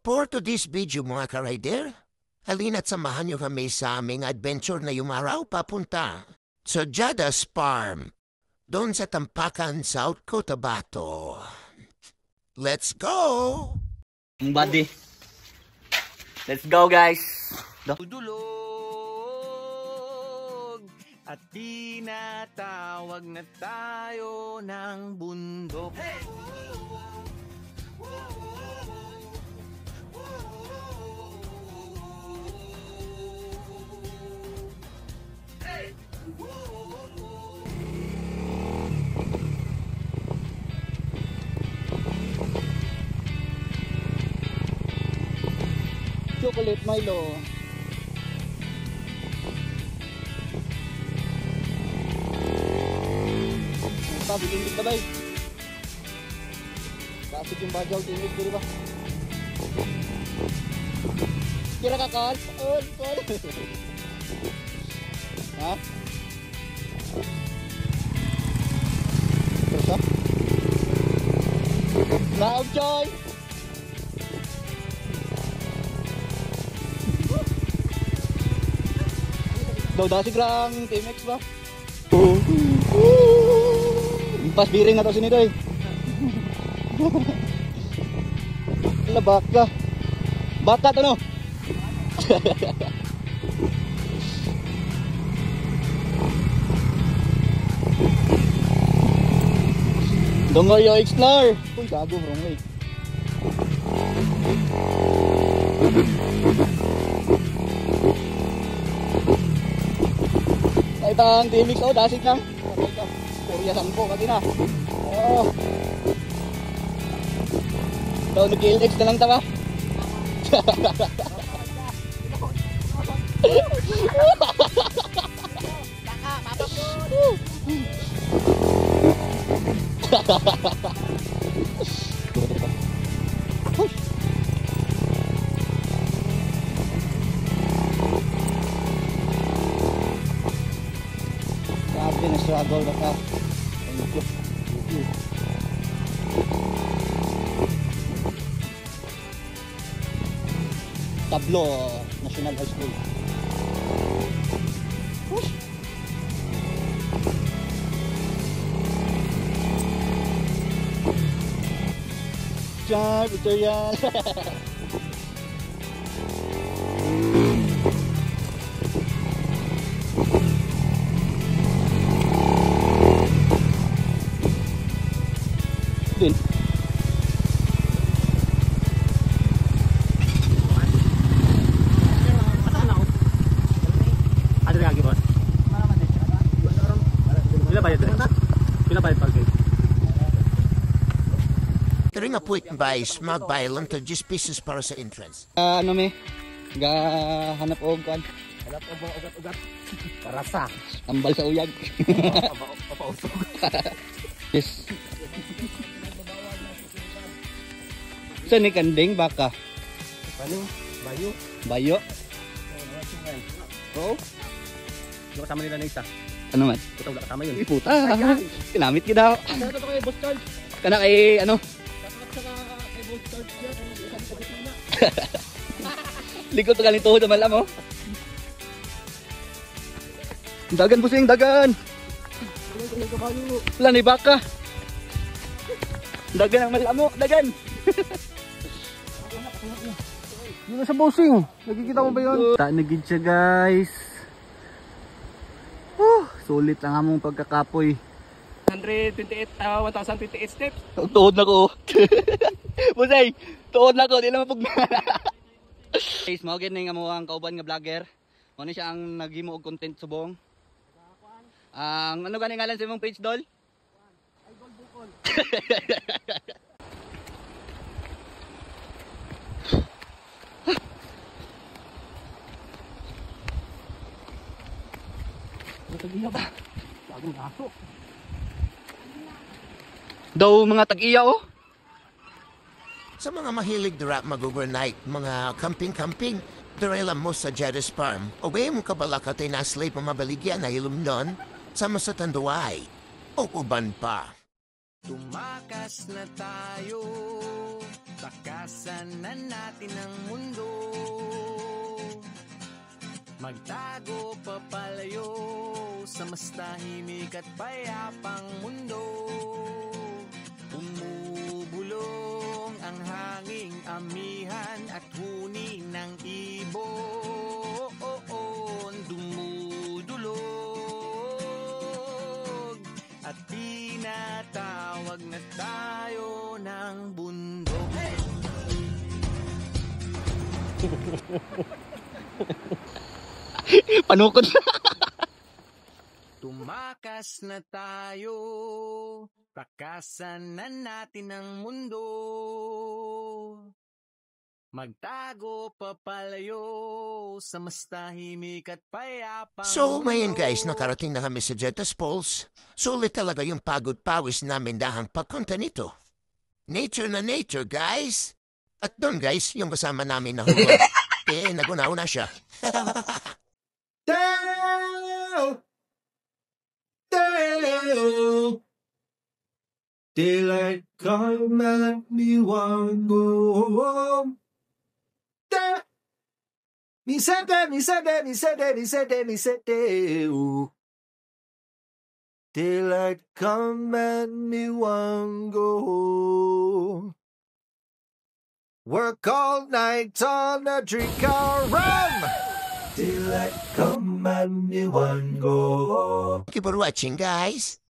For today's video mga ka-rider, halina't samahan niyo kami sa aming adventure na yumaraw papunta sa Jada's Farm, doon sa Tampakan, South Cotabato. Let's go! Buddy. Let's go, guys. Dulog at tinatawag na tayo ng bundok. Hey! Chocolate Milo. Sabi tingin ka ba? Kasip yung bagyaw tingin ko, di ba? Kira ka, Carl? Carl. Ha? Terus, ha? Naog, Joy! Daw si Grang TMX ba? Pas biring na to sini doy. Ala baka. Baka to no. Dongoy yo explore. Uy gago wrong way. Itang TMX dasig lang. Korea 10 pati na. Oh. Daw nag-LX na lang ta ba? Struggle na ka. Tablo National High School. Diyan, ito yan. Din. Ada lagi, Bos. Pila bayad? Pila bayad pag? Tari nga po itbay, mag-buy lang to 10 pesos para sa entrance. Ano me? Hanap og kan. Hanap og ugat-ugat. Karasa. Tambal sa uyag. Papausog. Yes. Saan ni kanding baka? Ano? Bayo. Bayo? Oo. Yung kasama nila na isa. Ano man? Puta, wala kasama yun. Puta. Kinamit ka daw. Ano to kay Boss Charles? Kana kay ano? Saka kay Boss Charles yan. Likod pa galing tuhod naman lang, oh. Dagan busing, dagan. Wala ni baka. Dagan ang malamo, dagan. Yun sa bossing. Nakikita mo ba yun? Tanagid siya, guys. Sulit ang among pagkakapoy. 128 steps. Tuhod na ko. Busay, tuhod na ko. Di naman pag... Guys, mga ganyan nga mo ang kauban nga vlogger. Ano siya ang naghimo og content subong. Ang ano gani ngalan sa imong page, Dol? Idol Bukol. Tag-iya ba? Bagong aso. Daw mga tag-iya, oh. Sa mga mahilig dirap mag-overnight, mga camping-camping, direla mo sa Jada's Farm. O ba mo kabalakatay na slay pamabaligyan na ilumnon, sama sa Tanduay. O uban pa. Tumakas na tayo Takasan na natin ang mundo. Magtago papalayo sa mas tahimik at payapang mundo. Umubulong ang hanging amihan at huni ng ibon. Dumudulog at tinatawag na tayo ng bundok. Panukod. Tumakas na tayo, takasan na natin ang mundo. Magtago papalayo sa mas tahimik at payapang So, ngayon guys, nakarating na kami sa Jetas Falls. Sulit talaga yung pagod-pawis namin dahang pagkunta nito. Nature na nature, guys. At doon, guys, yung kasama namin na huwag. Nagunauna siya. Daylight come and me want go home. Me said that, ooh. Daylight come and me want go home. Work all night on a drink or rum. Daylight come and me want go home. Thank you for watching, guys.